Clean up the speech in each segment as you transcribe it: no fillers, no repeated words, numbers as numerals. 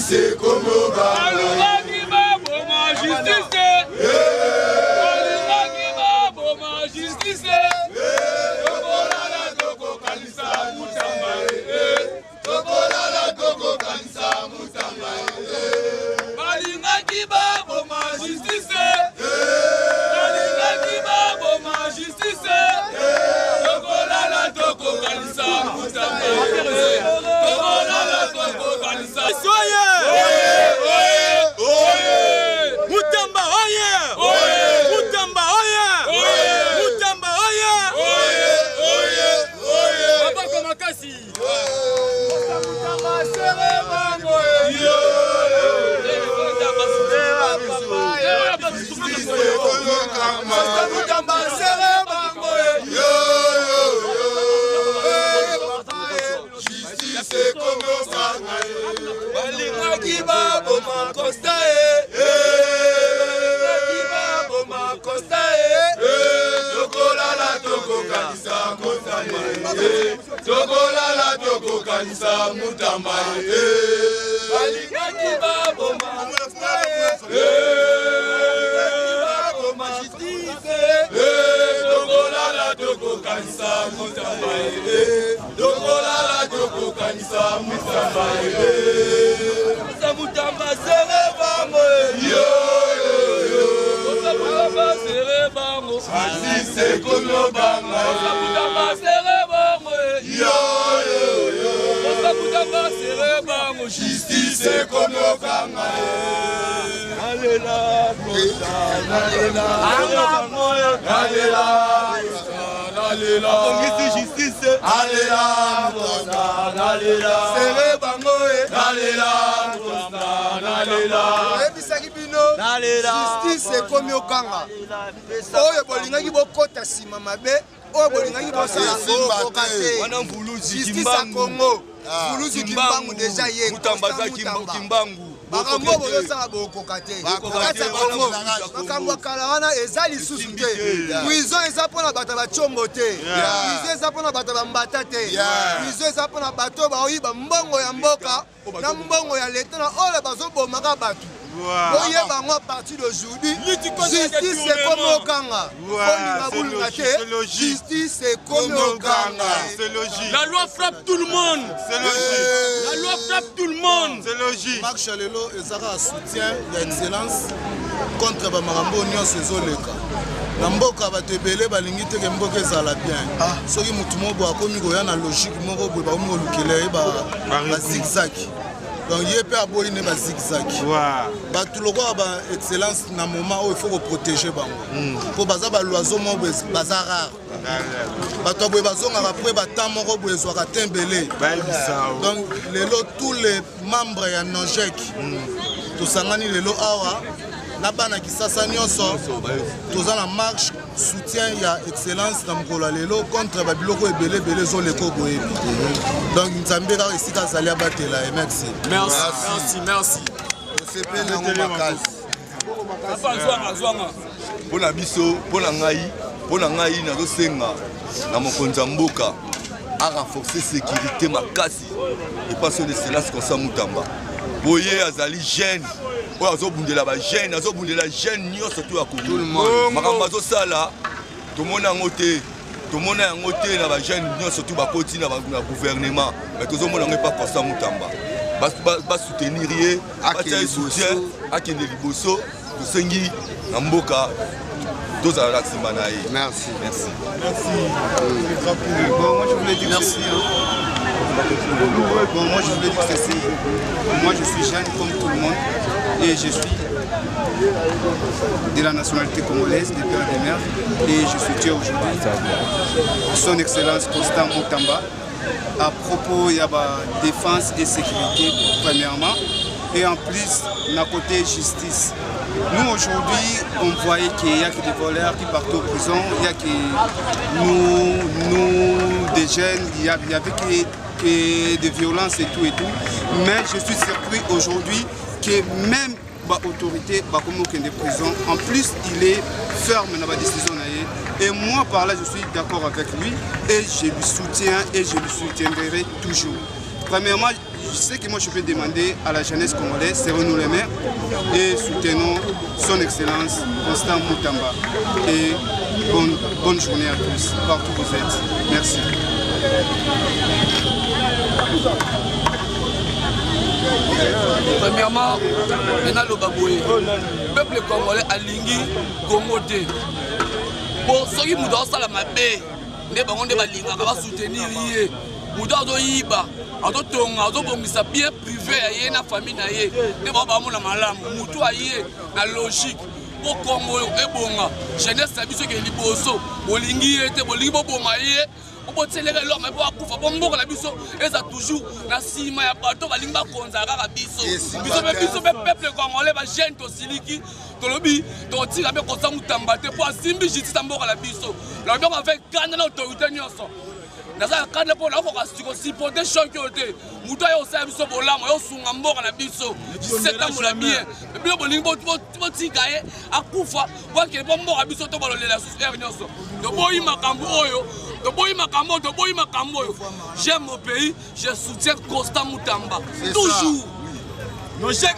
C'est comme au bar. Justice c'est comme au Kanga. Oyo bolingaki bokota sima mabe, oyo bolingaki bosala ngoko. Justice à Congo. Vuluzi Kimbangu déjà yé. Mutambaza Kimbangu. Bakambo bozosala bokokate. Bakata Congo. Makambo kalawana ezali susu te. Prison eza pona bato ba chombo te. Prison eza pona bato ba mbata te. Prison eza pona bato ba oyiba mbongo ya mboka na mbongo ya leta na ole bazobomaka bato. Voyez bango à partir d'aujourd'hui, justice c'est comme au Kanga. Justice c'est comme au Kanga. La loi frappe tout le monde. C'est logique. La loi frappe tout le monde. C'est logique. Marc Chalelo et Zara soutien l'excellence contre Bamarambo Union Sezoleka. Na mboka bato ebele balingi te ke mboka ezala bien. Soki mutu moko akomi koya na logique moko boye ba omi olukele ba zigzag. Donc il peut avoir une zigzag. Bah tout le quoi bah excellence na moment où il faut protéger bango. Pour baza ba loiseau mo bazar rare. Bah toi boy bazonga après bah temps mo boy so ka tembele. Donc tous les membres ya Nojek. Tout sangani lelo awa na bana kisasa nyonso. Tous en la marche soutien ya excellence na mkola lelo contre ba biloko ebele bele zo leko boye. Donc nzambe ka esika zalia batela et merci. Merci. C'est plein de Pona biso, pona ngai na dosenga na mokonza mboka a renforcer sécurité makasi et pas sur de cela comme ça mutamba. Boye azali jeune. Oyo azobundela ba jeune, azobundela jeune nyonso to ya Congo. Makambo azosala tomona yango te. Tomona yango te na ba jeune nyonso to bakoti na gouvernement. Mais tozomona yango pas comme ça mutamba. Ba soutenir ye, ba tia soutien akende liboso, tosengi na mboka. Merci. Bon, moi je voulais dire merci. Bon, moi je voulais dire ceci. Moi je suis jeune comme tout le monde et je suis de la nationalité congolaise, des pères et des mères, et je soutiens aujourd'hui son excellence Constant Mutamba à propos de la défense et sécurité premièrement, et en plus d'un côté justice. Nous aujourd'hui, on voyait qu'il y a que des voleurs qui partent en prison, il y a que nous des jeunes, il y avait que des violences et tout. Mais je suis surpris aujourd'hui que même l'autorité comme des prisons, en plus il est ferme dans la décision Et moi, par là, je suis d'accord avec lui et je lui soutiens et je lui soutiendrai toujours. Premièrement, je sais que moi, je peux demander à la jeunesse congolaise, serrons-nous les mains et soutenons son Excellence Constant Moutamba. Et bonne journée à tous, partout où vous êtes. Merci. Premièrement, maintenant le Baboué, le peuple congolais a lingi Congolais. Bon, ceux qui m'ont ça la mabé, ne pas on ne va linga, va soutenir yé. Mouda do yiba, ado tonga, ado bongisa bien privé yé na famille na yé. Ne va pas mon malam, moutou yé na logique. Pour Congo et bonga, jeunesse sabi ce que liboso, bolingi était bolingi bonga yé. On peut célébrer l'homme, mais pour akufa, bon la biso, et ça toujours na sima ya bateau balinga konzara ka biso. Biso peuple congolais va jeune to siliki, to lobi, to tira be Constant Moutamba te pour simbi justice mboka la biso. La bien avec kana na autorité nyonso. Naza kana pour la ko supporter choc yote. Muto yo sa biso bolamo yo sunga mboka na biso. C'est amour la bien. Bilo bolingi bo tika ye akufa, kwa ke mboka biso to balolela souffrir nyonso. To boyi makambo oyo. J'aime mon pays, je soutiens Constant Moutamba. Toujours. Nos chèques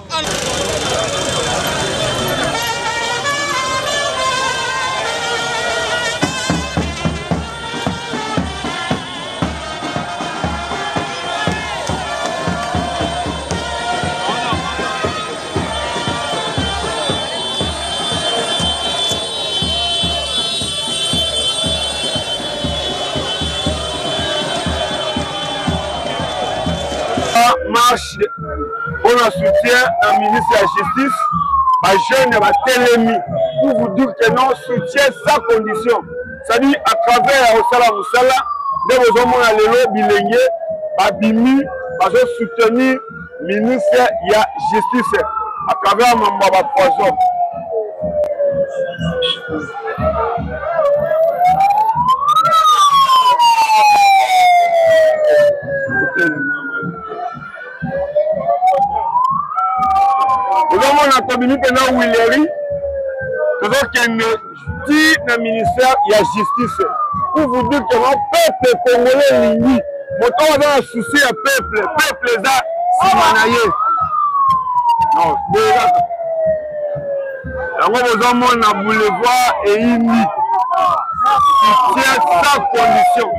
marche pour le soutien du ministre de la Justice, les jeunes va télémi pour vous dire que non soutien sans condition. C'est-à-dire à travers Osala Moussala, de vos hommes à l'élo bilingue, Babimi, va soutenir le ministre de la Justice à travers Mambaba Poison. Nous avons communiqué dans Willery, nous avons dit dans le ministère de la Justice pour vous dire que le peuple congolais ligne, nous avons un souci à peuple là, c'est manaillé. Non, nous avons un boulevard et une soutien sans condition.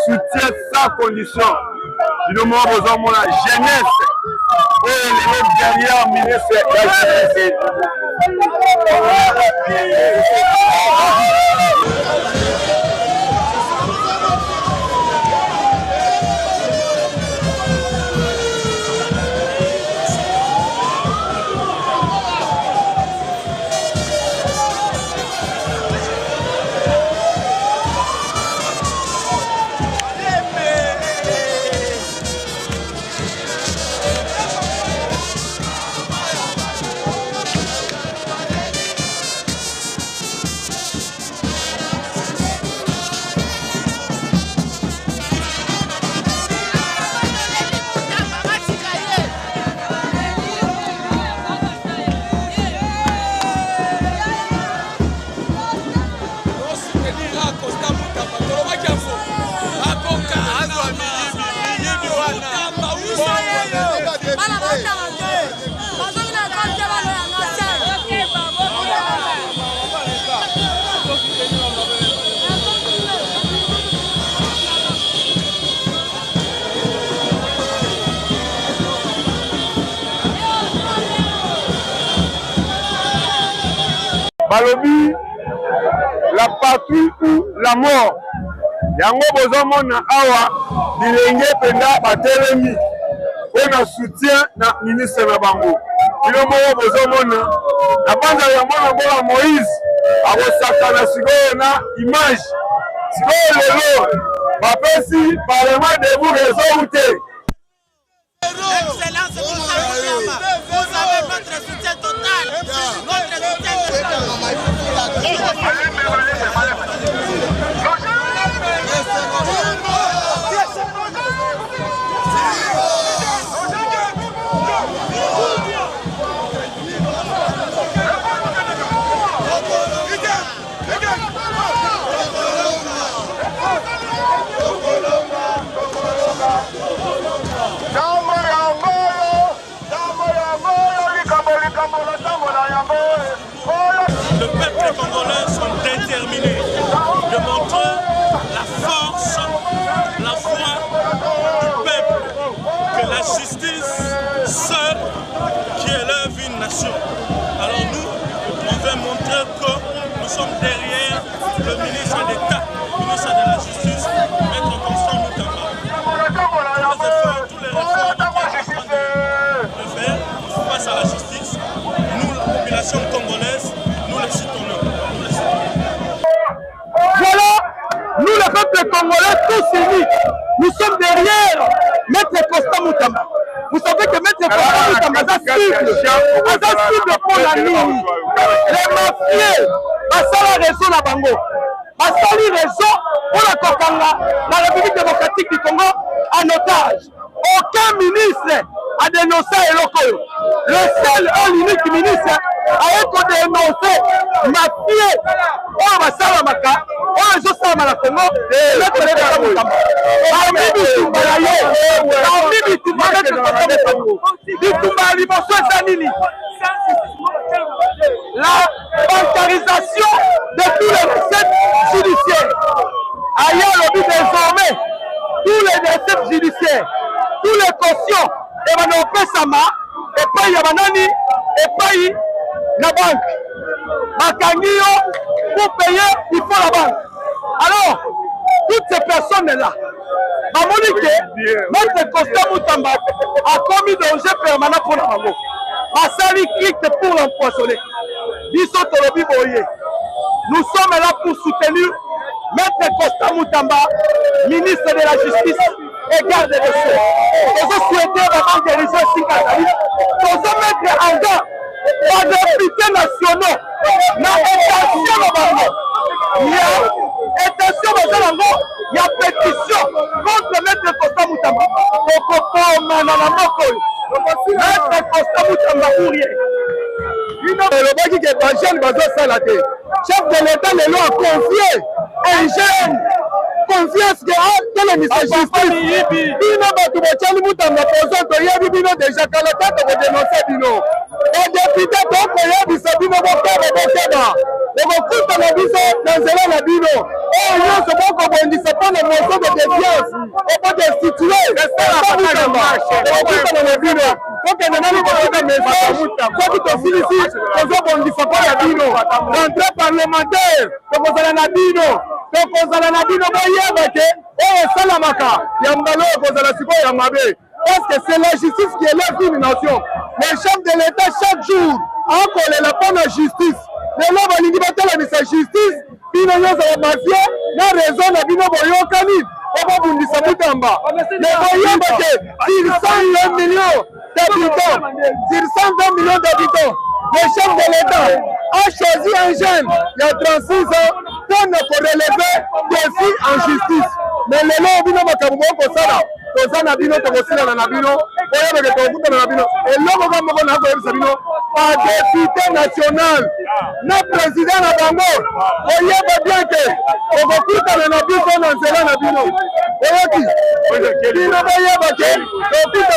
Soutien sans condition. Nous avons la jeunesse. Et les derrière le ministre de la Justice. Balobi, la patrie ou la mort. Yango bozomona awa bilenge penda batelemi on soutien na ministre na bango. Bilongo bozomona na banda ya mwana bola Moïse akosakana sikoyo na image. Sikoyo lelo bapesi parlement de vous réseau ute. Excellence, vous avez notre soutien total. Notre soutien opposition. Alors nous, on veut montrer que nous sommes derrière le ministre d'État, le ministre de la Justice, Maître Constant Moutamba. Tous les efforts qu'il est en train de faire face à la justice, nous, la population congolaise, nous les soutenons. Voilà, nous le peuple congolais tous unis, nous sommes derrière Maître Constant Moutamba. Vous savez que Maître Constant Moutamba a cible pour la ligne. Les mafieux, ça la raison à Bango. Ça la raison pour la Kokanga, la République démocratique du Congo en otage. Aucun ministre a dénoncé Eloko. Le seul et l'unique ministre a dénoncé mafieux. Oh, ma salamaka. Oh, je sais mal à Congo. Maître Constant Moutamba. La bancarisation de tous les recettes judiciaires. Ailleurs, le but désormais, tous les recettes judiciaires, tous les cautions, et maintenant on paie Sama, et paye Yabanani, et paye la banque. Makangio, pour payer, il faut la banque. Alors, toutes ces personnes-là, Monique, Maître Constant Moutamba a commis danger permanent pour la Bango. Basali clique pour l'empoisonner. Biso Tolobi Boye. Nous sommes là pour soutenir Maître Constant Moutamba, ministre de la Justice et garde des Sceaux. Nous souhaitons vraiment diriger Sikazali. Nous mettre en garde par des députés nationaux. Dans l'intention de Bango. Il y a intention de Bango. Il y a pétition contre Maître Constant Moutamba. Maître Constant Moutamba pour rien. Le qui est un jeune chef de l'État le a confié un jeune. Confiance que dans le ministère de la Justice. Bino Batoubotiani Moutamba Pozo Toyebi Bino déjà quand le temps de dénoncer Bino. Et député donc Toyebi Bino Bokeba. Et beaucoup de biso dans la Bino. Et nous sommes beaucoup de disciples de motion de défiance. On peut destituer. C'est la Bino. Donc, il y a un message. Quoi qu'il te félicite, nous avons dit la Bino. L'entrée parlementaire, donc on a la Bino. Donc on a la Bino. Oh, Salamaka, Yambalo, Kozalasibo, Yamabe. Parce que c'est la justice qui est l'élimination. Les chefs de l'État, chaque jour, encore les lapins de justice. Les lois vont dire que la justice, Bino Yosa Mafia, la raison de Bino Boyokani. On va vous dire ça tout en bas. Mais voyez que 120 millions d'habitants, 120 millions d'habitants, le chef de l'État a choisi un jeune, il y a 36 ans, pour relever défi en justice. Mais les lois, Bino Makabubo, Kosala, Kosana Bino, Tokosina Nabino, Oya Tokuta Nabino, et l'homme Gambo Nabo Sabino, par député national, notre président Nabango, Oya bien que, Okokuta Nabino, Nanzela Nabino, Oya qui, Bino Oya Bake, Okuta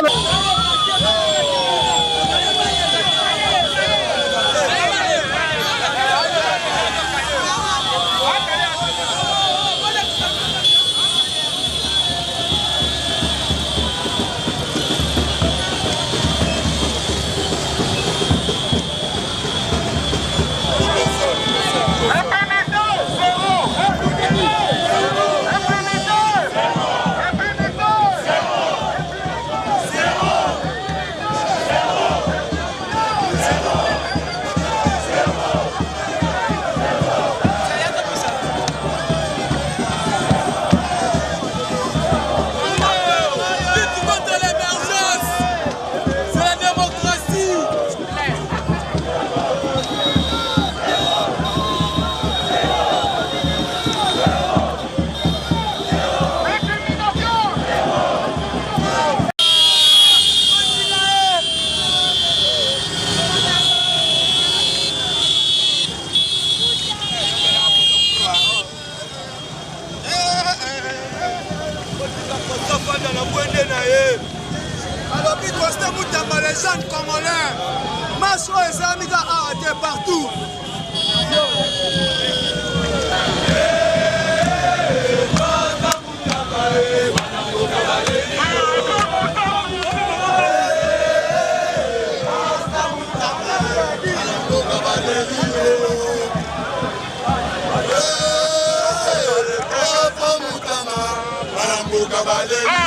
Soyez bien.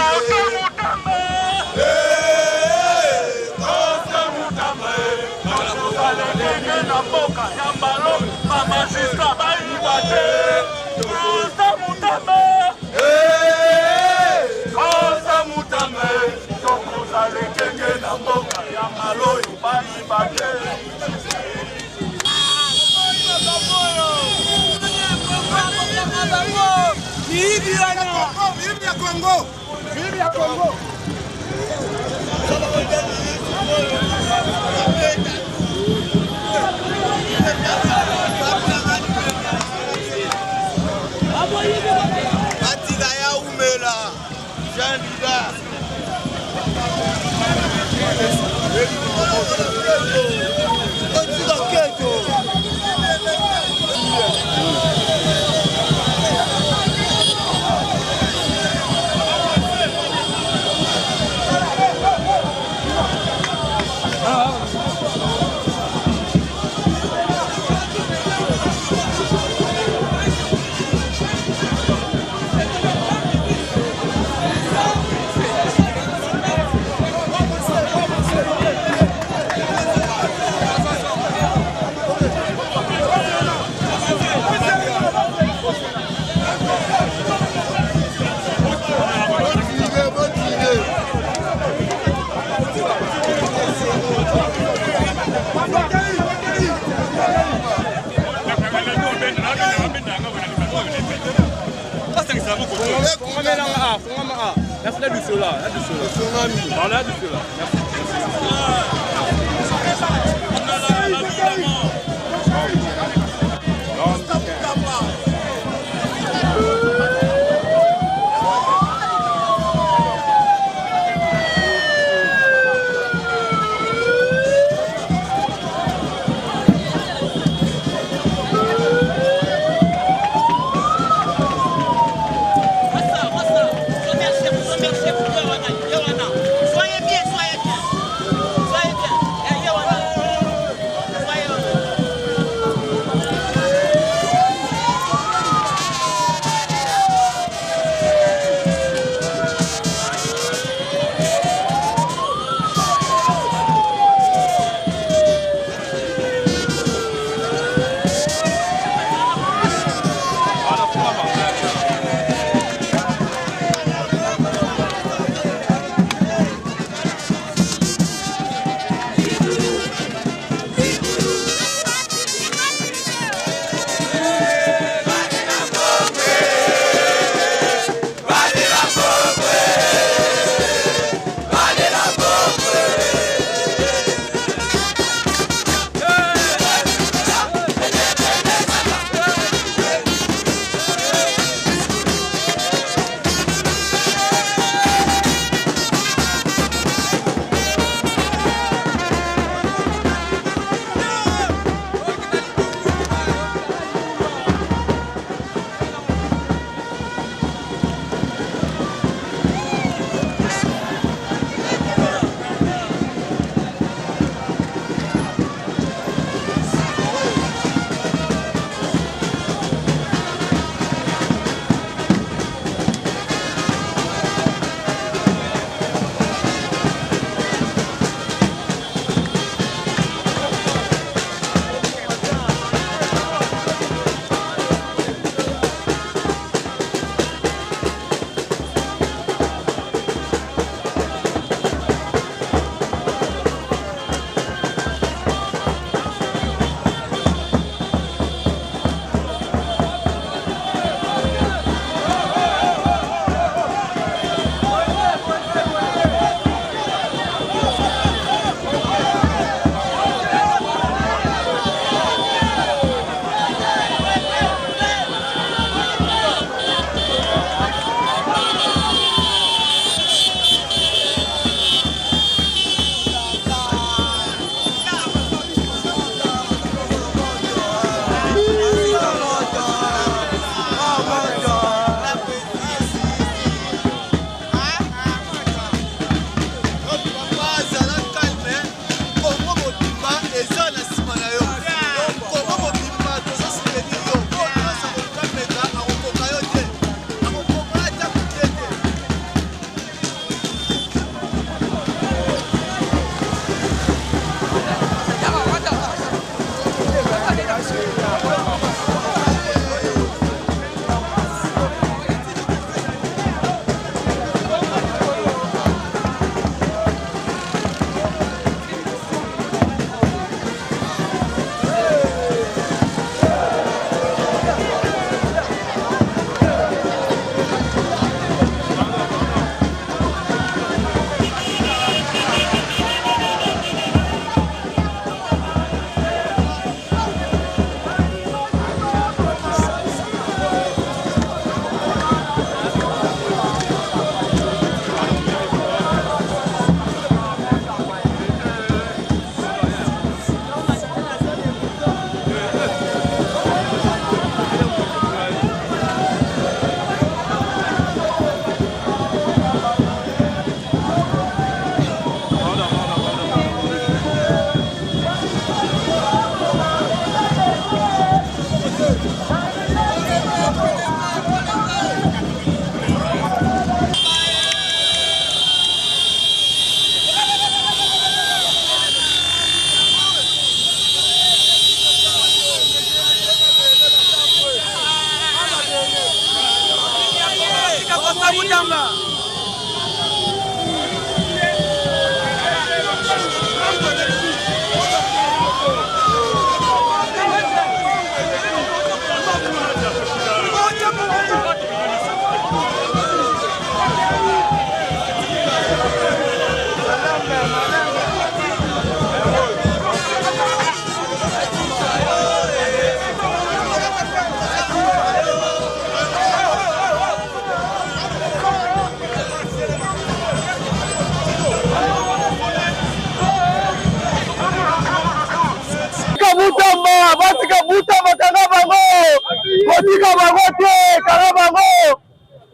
Botika bango te, kala bango.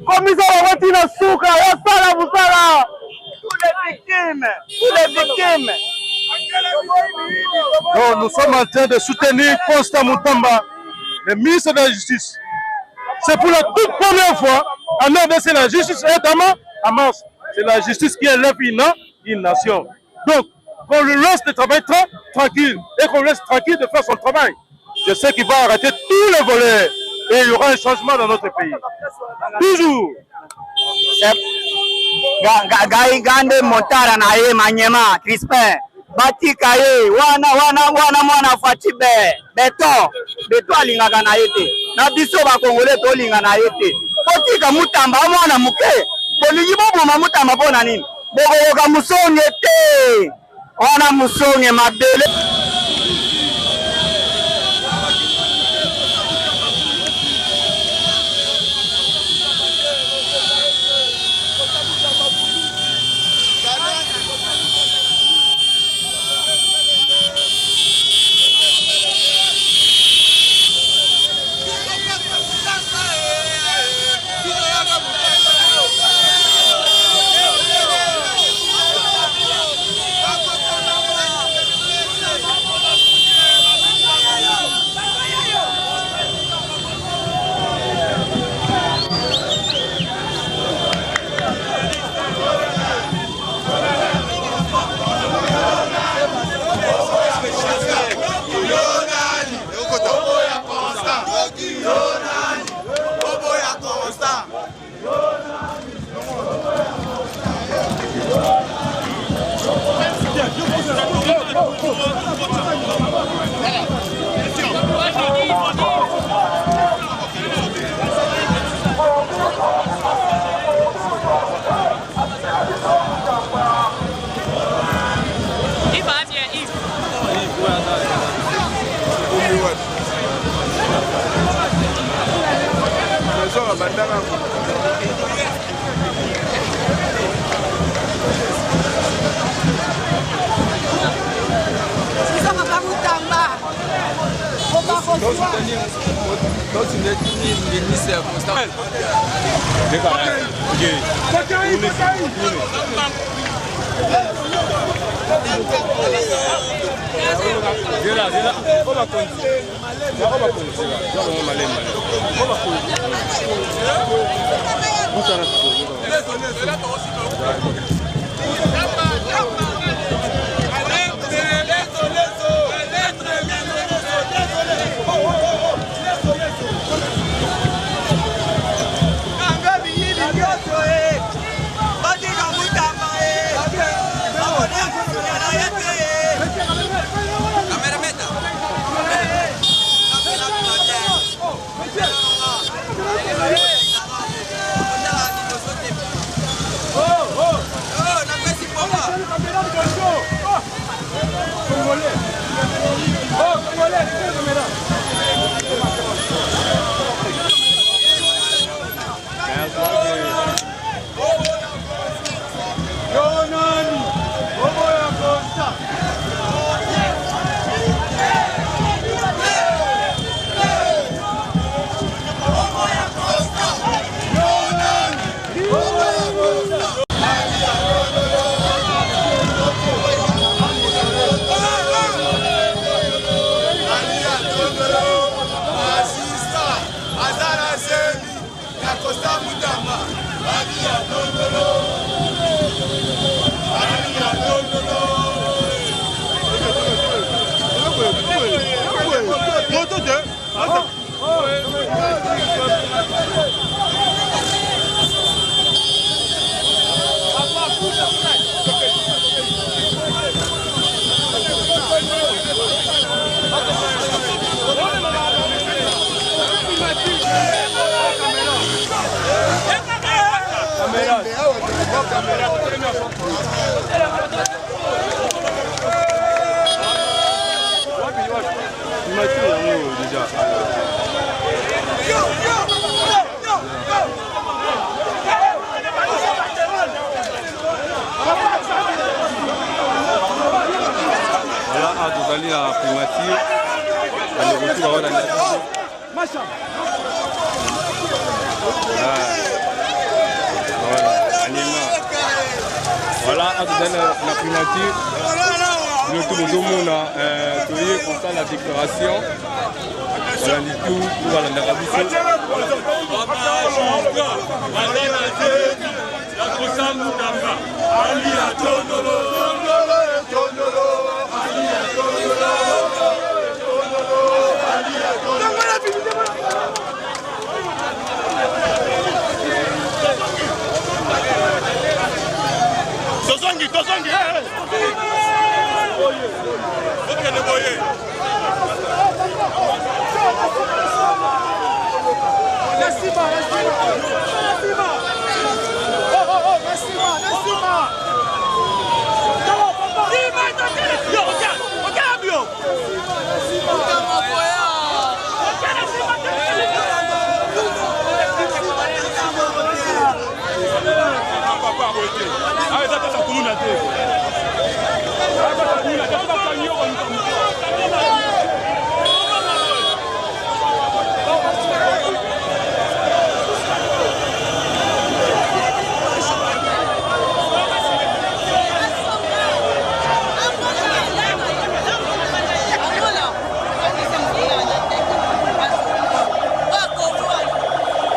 Komisa bango tina suka, ya sala musala. Tous les victimes. Donc, nous sommes en train de soutenir Constant Moutamba, le ministre de la Justice. C'est pour la toute première fois en RDC, la justice est à Mars. C'est la justice qui élève une nation. Donc, qu'on lui laisse de travailler tranquille et qu'on laisse tranquille de faire son travail. Je sais qu'il va arrêter tous les volets et il y aura un changement dans notre pays. Toujours. Gande Montara na ye Manyema, Crispin. Batika ye, wana mwana Fatibe. Beto alingaka na ye te. Na biso ba Congolais to linga na ye te. Botika Mutamba mwana muke. Bolingi boboma Mutamba pona nini? Bokoyoka musonge te. Wana musonge mabele. Voilà, à la primature, nous tous la déclaration. Voilà, du tout, voilà,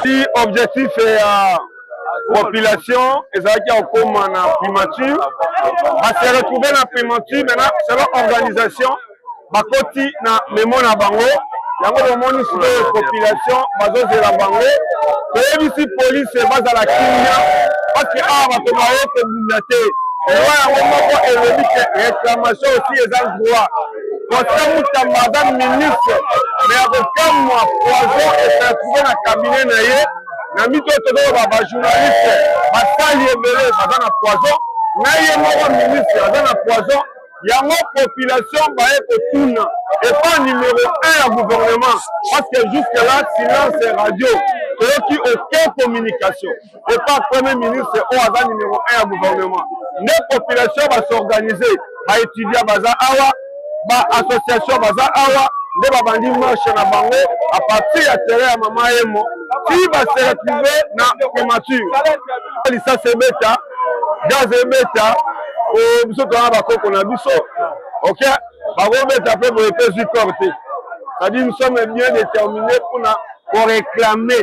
Si objectif est population, et ça qui est comme en primature, va se retrouver dans la primature, maintenant, selon organisation, va continuer na mémo na bango, yango le monde sur la population, bazo de la bango, et ici police va à la kimia, parce que va tomber que bundate, et voilà, on va élever réclamation aussi les endroits. Constant Moutamba ministre, mais avec moi, poison et se retrouver dans le cabinet naïe, na mito todo ba journaliste, ba sali ebele baza na poison, naïe moko ministre baza na poison, yango population ba ekotuna, et pas numéro 1 à gouvernement, parce que jusque là silence et radio, qui aucune communication, et pas premier ministre ou aza numéro 1 à gouvernement. Les populations va s'organiser, va étudier baza awa. Ba association baza awa nde babandi marche na bango à partir ya terrain ya mama emo ti ba se retrouver na primature lisa sebeta gaz ebeta o biso tona bakoko na biso ok bakobeta pe boye pe zukorte c'est-à-dire nous sommes bien déterminés pour réclamer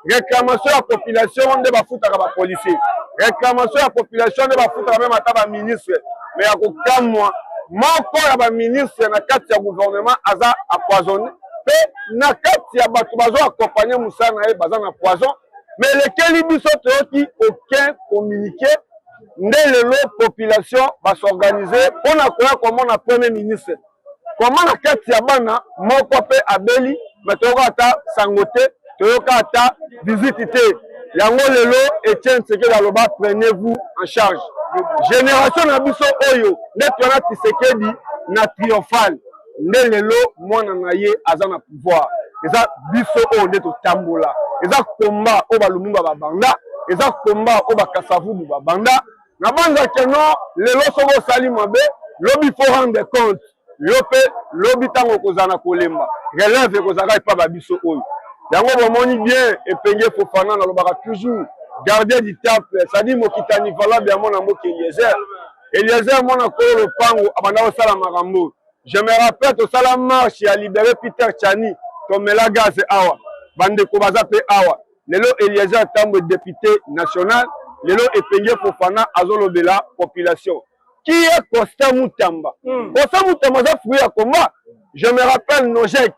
réclamation ya population nde bafutaka ba policier réclamation ya population nde bafutaka même ata ba ministre mais ya kokamwa moko ya ba ministre na kati ya gouvernement aza empoisonné pe na kati ya bato bazo accompagner musana na ye baza na poison mais lekeli biso toyoki aucun communiqué nde lelo population va s'organiser pona koya komona premier ministre comment na kati ya bana moko pe abeli mais toyoka ata sangote toyoka ata visite te yango lelo Etienne Tshisekedi aloba prenez-vous en charge. Génération na biso oyo nde tona Tshisekedi na triomphal nde lelo mwana na ye aza na pouvoir eza biso oyo nde totambola eza komba oyo balumumba babanda eza komba oyo bakasavubu babanda na banza keno lelo soko osali mabe lobi faut rendre compte yo pe lobi ntango kozala na kolemba relève ekozalaka epa babiso oyo yango bomoni bien epenge Fofana nalobaka toujours gardien du temple, c'est-à-dire Mokitani valable à mon amour qui Eliezer, mon accord le pango, abandon Salamarambo. Je me rappelle que la marche a libéré Peter Chani, comme la gaz awa, bande Kobaza pe awa. Lelo Eliezer Tambo député national, lelo epenge Fofana azolobela population. Qui est Costa Moutamba? Costa Moutamba a fruit à combat. Je me rappelle Nojek,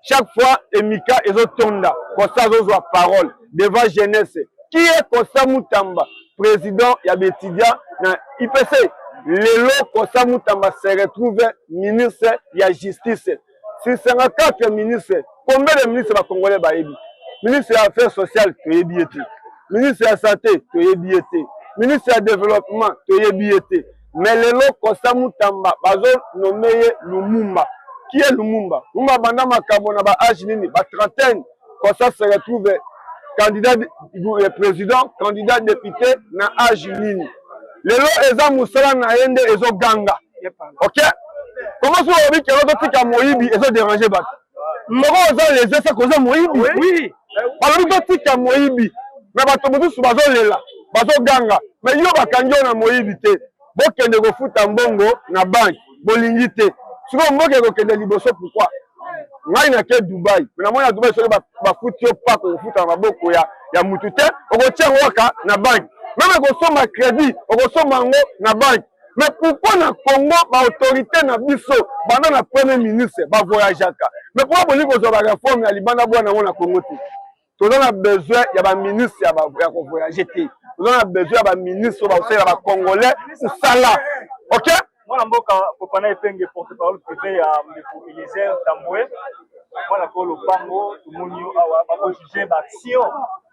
chaque fois Emika Ezotonda, Costa Zozoa parole devant jeunesse. Qui est Costa Moutamba, président Yabetidia na IPC? Lelo Costa Moutamba se retrouve ministre de la justice. Si 54 ministres, combien de ministres va congolais baebi? Ministre des Affaires sociales, tu es biété. Ministre de la santé, tu es biété. Ministre du développement, tu es biété. Mais lelo Costa Moutamba, bazo nommé Lumumba. Qui est Lumumba? Lumumba banda makabona ba âge nini, ba trentaine. Costa se retrouve candidat président, candidat député na âge nini. Lelo eza musala na yende ezo ganga. OK? Comment ça on dit que l'autre tika moyibi ezo déranger bat? moko oza les esa koza moyibi oui balobi totika moyibi mais bato mosusu bazolela bazoganga mais yo bakangi yo na moyibi te bokende kofuta mbongo na banke bolingi te sikoyo mboka ekokende liboso pourquoi ngai nake Dubai mais namoni na Dubai soki bafuti yo paka kofuta na maboko ya mutu te okotia yango kaka na banke même ekosomba crédit okosomba yango na banke mais pourquoi na Congo baautorité na biso banda na premier ministre bavoyageaka mais pourquoi bolingi kozwa bareforme ya libanda bwana yango na Congo te toza na besoin ya baministre ya kovoyage te toza na besoin ya baministre oyo bakosalela bacongolais kosala ok mwana mboka Fofana Epenge porte-parole privé ya ndeko Eliezer Tambwe mwana ko lopango tomoni awa bakojuge baaction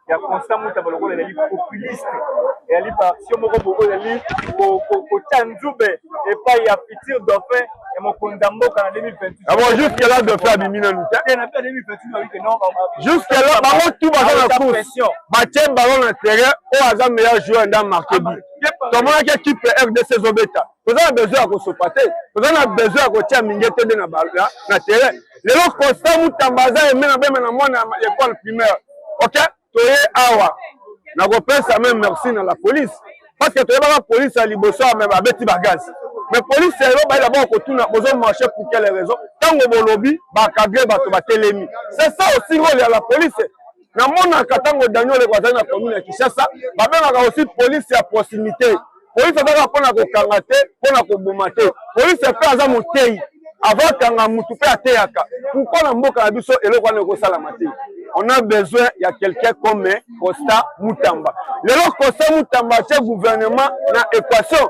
ya Constant Mutamba lokola ezali populiste ezali baaction moko boye ezali kotia nzube epai ya futur dauphin ya mokonzi ya mboka na 2028 bon jusque là dauphin abimi nanu te jusque là bango tu baza na course batie ballon na terrain oyo aza meilleur joueur nda marqué but tomonaki équipe RDC ezobeta toza na besoin ya kosopa te toza na besoin ya kotia mingete nde na terrain lelo Constant Mutamba aza eme na beme na mwana ya école primaire ok toye awa nakopesa même merci na la police parce que toyebaka police ya liboso ame babeti bagaz mais police elo baye d'abord kotuna bozo marcher pour quelle raison tango bolobi bakadre bato batelemi c'est ça aussi rôle ya la police na monaka tango Daniel kwazali na commune ya Kinshasa babengaka aussi police ya proximité police azaka mpona kokanga te mpona koboma te police pe aza motei avakanga mutu pe ateyaka pourquoi na mboka na biso eloko wana ekosalama te on a besoin ya quelqu'un comme Constant Mutamba lelo Constant Mutamba chez gouvernement na équation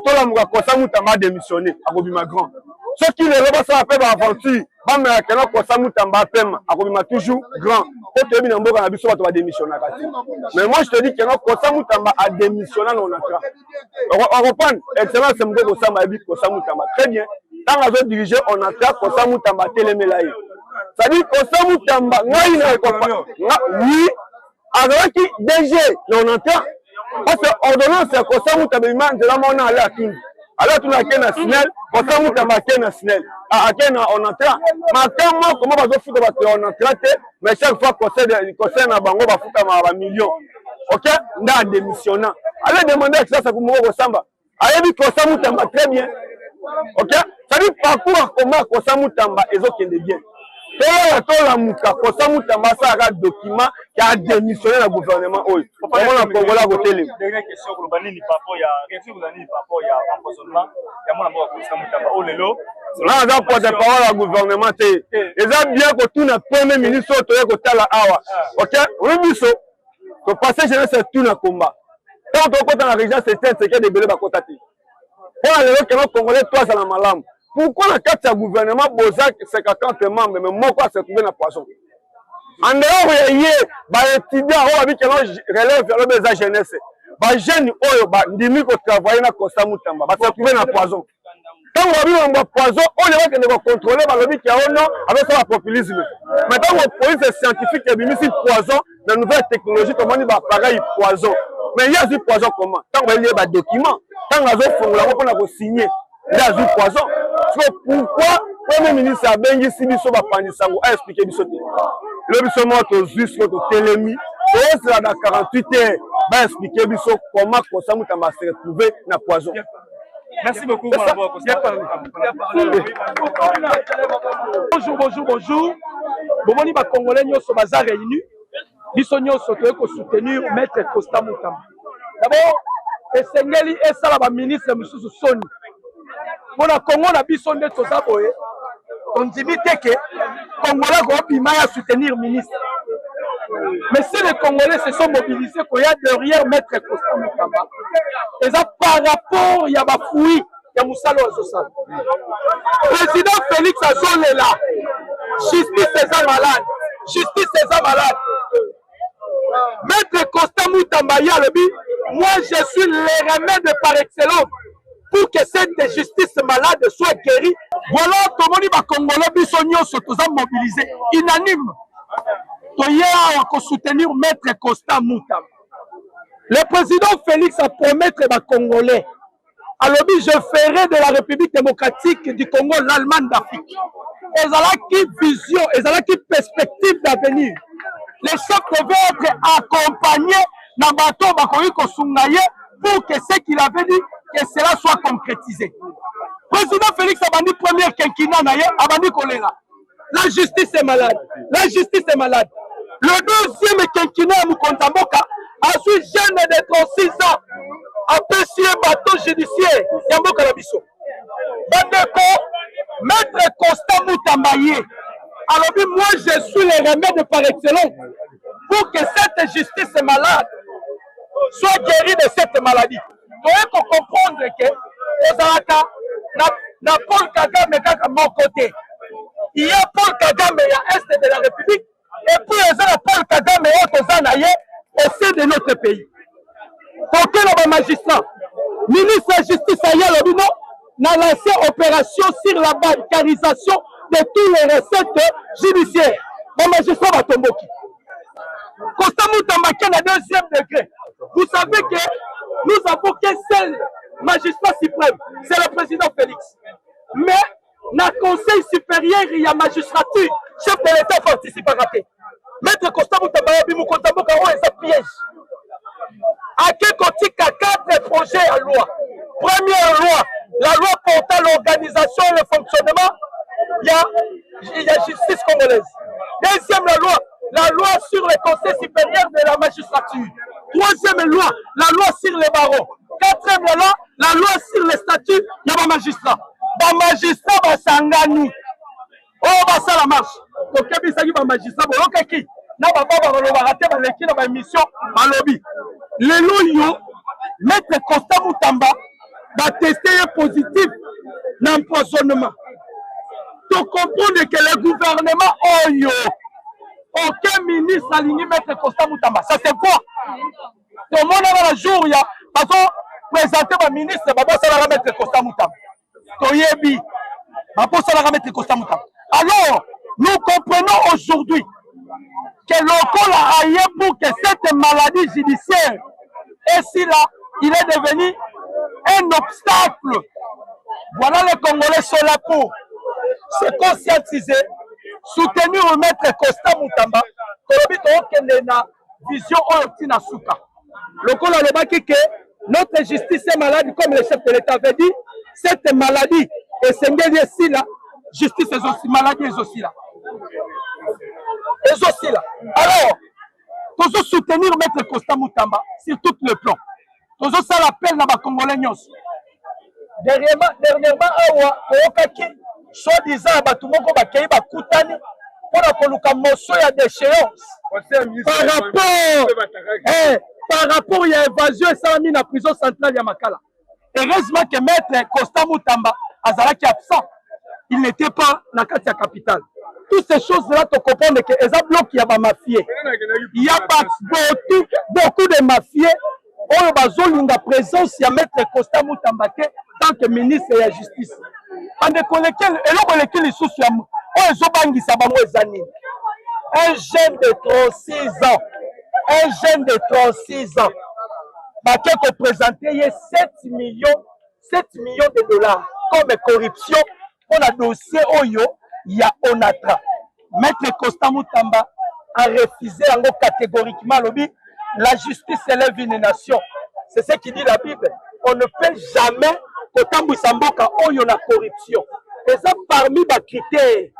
tolamuka Constant Mutamba a démissionné akobima grand soki lelo basala pe baaventure bamelaka na Constant Mutamba apema akobima toujours grand po toyebi na mboka na biso bato badémissionnaka te mais moi je te dis que Constant Mutamba a démissionné na onatra oreprendre excellence moko kosamba yebi Constant Mutamba très bien tant azo diriger onatra Constant Mutamba atelemela ye c'est-à-dire Constant Mutamba ngai na oui azalaki DG na onatra parce que ordonnance ya Constant Mutamba ima nzela mona ale atuna ake na SNEL Constant Mutamba ake na SNEL ake na onatra makama comment bazofuta bato ya onatra te mais chaque fois conseil na bango bafuta ma millions ok nda démissionnant allez demander que ça kumoko kosamba ayebi Constant Mutamba très bien ok c'est-à-dire parcours comment Constant Mutamba ezokende bien tolamuka Constant Mutamba asalaka document qui a démissionné le gouvernement oyo omona Kongola kotelema dernière question koloba nini par rapport ya réaction vous avez par rapport ya empoisonnement ya mwana mboka Constant Mutamba o lelo naza porte-parole ya gouvernement te eza bien kotuna premier ministre oyo toye kotala awa ok oyi biso topase jeunesse tuna komba ntango tokota na région certaine seke debele bakota te mpona lelo keno congolais to azala malamu pourquoi na kati ya gouvernement boza 50 membres mais moko asetrouve na poisson en dehors ya ye baétudiant oyo babi keno relève alobi eza jeunesse bajeune oyo bandimi kotravaille na Constant Mutamba basetrouve na poison ntango babi bango poison oyo bakende kocontrôle balobi ki yango non azosala populisme mais ntango police scientifique ebimisi poison na nouvelle technologie tomoni baappareil poison mais ye azwi poison comment ntango bayelie badocument ntango azofongola yango mpona kosigne nde azwi poison pourquoi premier ministre abengisi biso bapandisango aexplike biso te elo biso moko tozwi siko totelemi toyosela na 48 heures baexplike biso comment Constant Mutamba se retrouve na poison. Merci beaucoup. Bonjour. Bomoni ba Congolais nyonso baza réunis. Biso nyonso toye ko soutenir maître Constant Mutamba. D'abord, esengeli esala ba ministre mususu soni. Mona Congo na biso nde toza boye. On dit que Congolais ko bima ya soutenir ministre. Mais si les Congolais se sont mobilisés qu'il y a derrière maître Constant Mutamba, et ça par rapport il y a ba fouille, il y a Moussalo Azosal. Président Félix Azol est là. Justice est malade. Maître Constant Mutamba moi je suis le remède par excellence pour que cette justice malade soit guérie. Voilà comment les Congolais bisognos sont tous mobilisés, unanimes. Pour soutenir maître Constant Mutamba. Le président Félix a promis aux Congolais. Alors je ferai de la République démocratique du Congo l'Allemagne d'Afrique. ezalaki vision, ezalaki perspective d'avenir. Les chefs devaient être accompagnés dans le bateau pour que ce qu'il avait dit, que cela soit concrétisé. Président Félix Abandi, première quinquennat, Abandi Kolela. La justice est malade. La justice est malade. Le deuxième quinquennat à Mukontamboka a su jeune de 36 ans à pêcher bateau judiciaire. Yamboka Labiso. Bandeko, maître Constant Moutambaye. Alors, moi, je suis le remède par excellence pour que cette justice malade soit guérie de cette maladie. Il faut comprendre que Paul Kagame est à mon côté. Il y a Paul Kagame à l'est de la République et puis il y a Paul Kagame au sein de notre pays. Pour que le magistrat, ministre de la Justice n'a lancé opération sur la bancarisation de toutes les recettes judiciaires. Le magistrat va tomber. Constant Moutambaké à deuxième degré. Vous savez que nous avons qu'un seul magistrat suprême, c'est le président Félix. Mais dans le conseil supérieur, il y a magistrature, chef de l'État participe à rater. Maître Constant Moutambaké, Moukontamboka, c'est un piège. À quel côté il y a 4 projets à loi. Première loi, la loi portant l'organisation et le fonctionnement, il y a justice congolaise. Deuxième la loi sur le conseil supérieur de la magistrature. Troisième loi, la loi sur les barreaux. Quatrième la loi sur les statuts, il y a un magistrat. Un magistrat va s'engagner. Oh, va ça la marche. Donc, il y a un magistrat. Il na baba balobaka te baleki na ba émission balobi lelo yo maître Constant Mutamba va tester positif d'empoisonnement. Tu comprends que le gouvernement oyo aucun ministre aligné maître Constant Mutamba. Ça c'est quoi? Tout le monde a un jour il y a façon présenter ma ministre baba ça la maître Constant Mutamba. Toyebi baba ça la maître Constant Mutamba. Alors nous comprenons aujourd'hui que l'on a aillé pour que cette maladie judiciaire, et si là, il est devenu un obstacle. Voilà les Congolais sont là pour se conscientiser, soutenir le maître Constant Mutamba, que na vision Oyotina Souka. Le Congolais a dit que notre justice est malade, comme le chef de l'État avait dit, cette maladie, et c'est ici là, justice est aussi, maladie est aussi là. Et aussi là. Alors, nous allons soutenir maître Constant Mutamba sur tout le plan. Nous allons faire l'appel dans les Congolais. Dernièrement, soi-disant, tout le monde va créer des koutani pour la motion de déchéance. Par rapport à l'évasion et ça mis dans la prison centrale de Makala. Heureusement que maître Constant Mutamba Azalaki absent. Il n'était pas dans la capitale. Toutes ces choses-là, tu comprends que les blocs, il y a des mafieux. Il y a beaucoup de mafieux. On va avoir la présence, il y a maître Constant Mutamba tant que ministre de la justice. Pendant que les sous un jeune de 36 ans, qui a présenté 7 millions de dollars comme corruption pour le dossier Oyo. Il y a Onatra. Maître Constant Mutamba a refusé catégoriquement la justice élève une nation. C'est ce qui dit la Bible. On ne peut jamais Kotambusamboka Oyo la corruption. Et ça parmi les critères.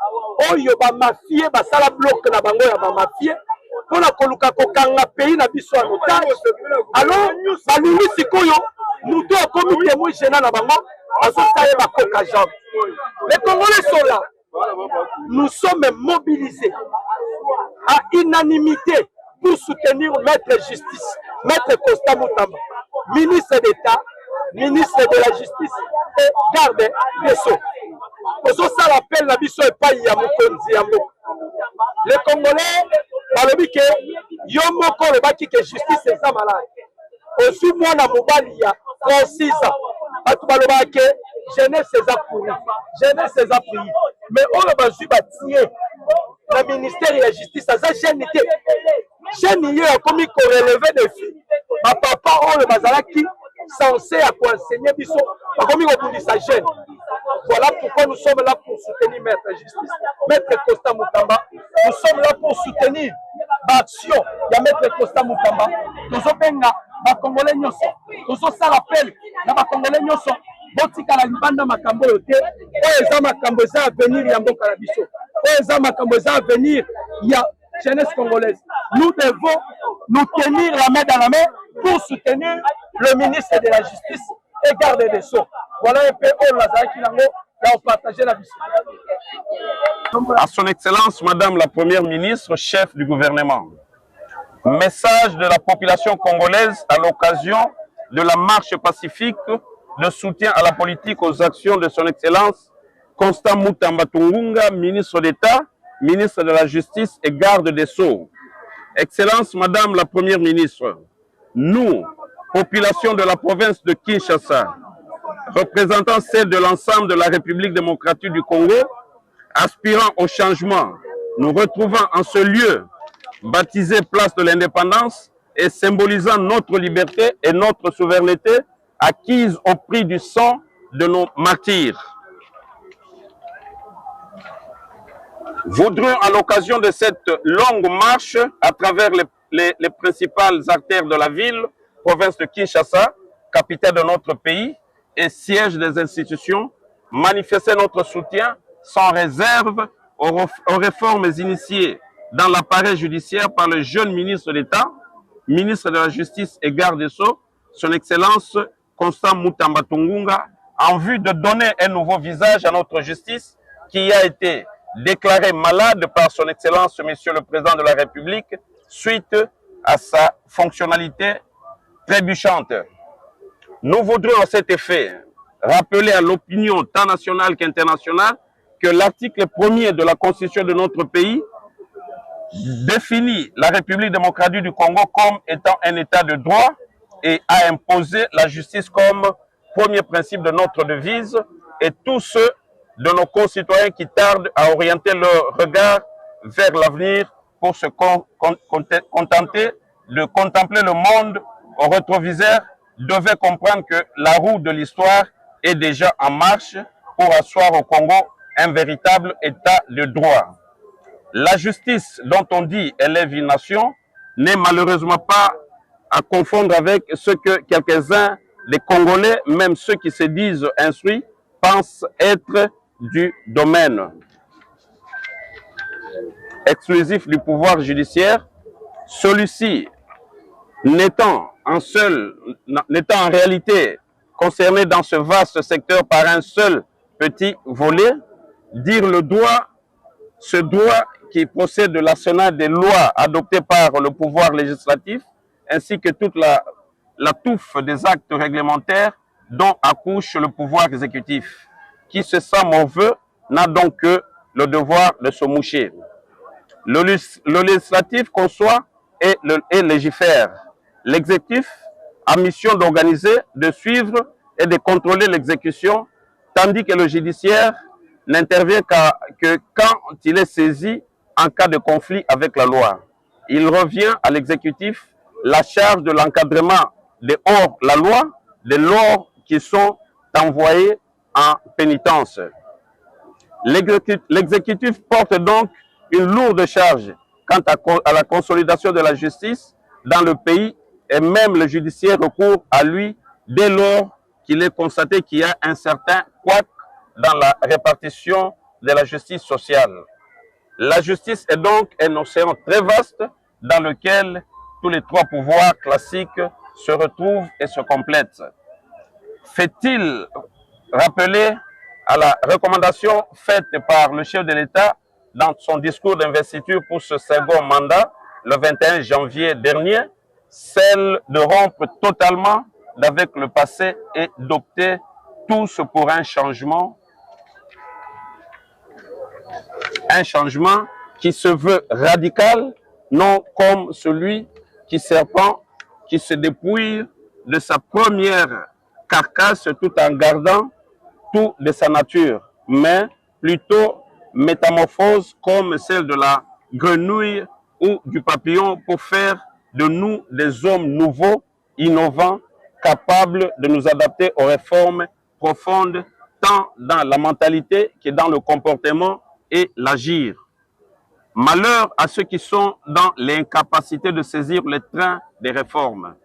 Oyo ba mafie ba sala bloc na bango ya ba mafie pour la koluka kokanga pays na biso en otage. Alors balumi sikoyo muto akomi témoin gênant na bango azosaye ba koka jambe. Les Congolais sont là. Nous sommes mobilisés à unanimité pour soutenir maître justice, maître Constant Mutamba, ministre d'État, ministre de la Justice et garde des Sceaux. Pour ça, l'appel la biso et pas Yamukonzi Yambo. Les Congolais, balobi que Yomoko le baki que justice est ça malade. Aussi moi na mobali ya 36 ans. Batu baloba que jeunesse c'est approuvé. Jeunesse c'est approuvé. Mais on va juste bâtir le ministère de la justice. Ça jeune était. Jeune hier a commis qu'on relevait des filles. Ma papa on le bazalaki censé à quoi enseigner biso. A commis qu'on dit sa jeune. Voilà pourquoi nous sommes là pour soutenir Maître Justice, Maître Costa Moutamba. Nous sommes là pour soutenir l'action de Maître Costa Moutamba. Nous sommes les Congolais, nous sommes ça l'appel, les Congolais, nous sommes botika la libanda makambo yote oyo makambo za avenir ya mboka na biso oyo makambo za avenir ya jeunesse congolaise. Nous devons nous tenir la main dans la main pour soutenir le ministre de la Justice et garde des Sceaux. Voilà un peu où Lazare Nango va partager la vision. À son Excellence Madame la Première ministre, chef du gouvernement. Message de la population congolaise à l'occasion de la marche pacifique de soutien à la politique aux actions de son Excellence Constant Moutamba Tungunga, ministre d'État, ministre de la Justice et garde des Sceaux. Excellence Madame la Première ministre, nous, population de la province de Kinshasa, représentant celle de l'ensemble de la République démocratique du Congo, aspirant au changement, nous retrouvons en ce lieu baptisé Place de l'Indépendance et symbolisant notre liberté et notre souveraineté acquise au prix du sang de nos martyrs. Voudrions à l'occasion de cette longue marche à travers les principales artères de la ville, province de Kinshasa, capitale de notre pays et siège des institutions, manifester notre soutien sans réserve aux réformes initiées dans l'appareil judiciaire par le jeune ministre d'État, ministre de la Justice et garde des Sceaux, son Excellence Constant Moutamba Tungunga, en vue de donner un nouveau visage à notre justice qui a été déclarée malade par son Excellence Monsieur le Président de la République suite à sa fonctionnalité trébuchante. Nous voudrions à cet effet rappeler à l'opinion tant nationale qu'internationale que l'article 1er de la Constitution de notre pays définit la République démocratique du Congo comme étant un état de droit et a imposé la justice comme premier principe de notre devise, et tous ceux de nos concitoyens qui tardent à orienter leur regard vers l'avenir pour se contenter de contempler le monde au rétroviseur devaient comprendre que la roue de l'histoire est déjà en marche pour asseoir au Congo un véritable état de droit. La justice dont on dit élève une nation n'est malheureusement pas à confondre avec ce que quelques-uns des Congolais, même ceux qui se disent instruits, pensent être du domaine exclusif du pouvoir judiciaire, celui-ci n'étant en réalité concerné dans ce vaste secteur par un seul petit volet, dire le droit, ce droit qui procède de l'arsenal des lois adoptées par le pouvoir législatif, ainsi que toute la touffe des actes réglementaires dont accouche le pouvoir exécutif, qui se sent mauvais, n'a donc que le devoir de se moucher. Le législatif conçoit et légifère. L'exécutif a mission d'organiser, de suivre et de contrôler l'exécution, tandis que le judiciaire n'intervient que quand il est saisi en cas de conflit avec la loi. Il revient à l'exécutif la charge de l'encadrement des hors-la-loi, des lois qui sont envoyées en pénitence. L'exécutif porte donc une lourde charge quant à la consolidation de la justice dans le pays, et même le judiciaire recourt à lui dès lors qu'il est constaté qu'il y a un certain couac dans la répartition de la justice sociale. La justice est donc un océan très vaste dans lequel tous les trois pouvoirs classiques se retrouvent et se complètent. Fait-il rappeler à la recommandation faite par le chef de l'État dans son discours d'investiture pour ce second mandat, le 21 janvier dernier, celle de rompre totalement avec le passé et d'opter tous pour un changement qui se veut radical, non comme celui qui se dépouille de sa première carcasse tout en gardant tout de sa nature, mais plutôt métamorphose comme celle de la grenouille ou du papillon pour faire de nous des hommes nouveaux, innovants, capables de nous adapter aux réformes profondes tant dans la mentalité que dans le comportement et l'agir. Malheur à ceux qui sont dans l'incapacité de saisir le train des réformes.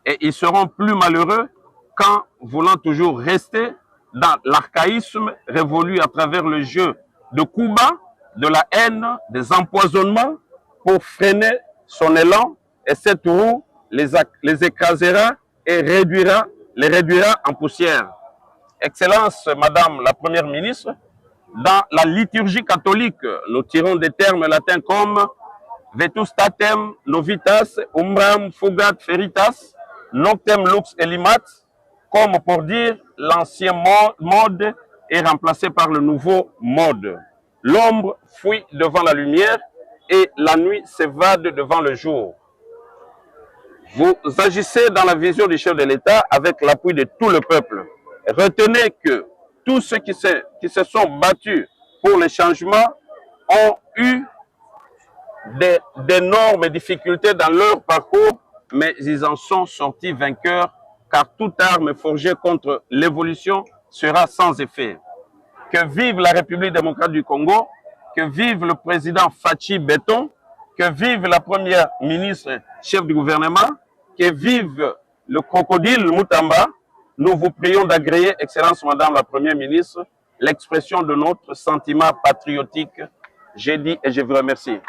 Et ils seront plus malheureux qu'en voulant toujours rester dans l'archaïsme révolu à travers le jeu de coups bas, de la haine, des empoisonnements pour freiner son élan, et cette roue les écrasera et les réduira en poussière. Excellence, Madame la Première ministre, dans la liturgie catholique, nous tirons des termes latins comme vetustatem novitas, umbram fugat feritas, noctem lux elimat, comme pour dire l'ancien mode est remplacé par le nouveau mode. L'ombre fuit devant la lumière et la nuit s'évade devant le jour. Vous agissez dans la vision du chef de l'État avec l'appui de tout le peuple. Retenez que tous ceux qui se sont battus pour le changement ont eu d'énormes difficultés dans leur parcours, mais ils en sont sortis vainqueurs, car toute arme forgée contre l'évolution sera sans effet. Que vive la République démocratique du Congo, que vive le président Fachi Béton, que vive la première ministre, chef du gouvernement, que vive le crocodile Moutamba. Nous vous prions d'agréer, Excellence Madame la Première ministre, l'expression de notre sentiment patriotique. J'ai dit et je vous remercie.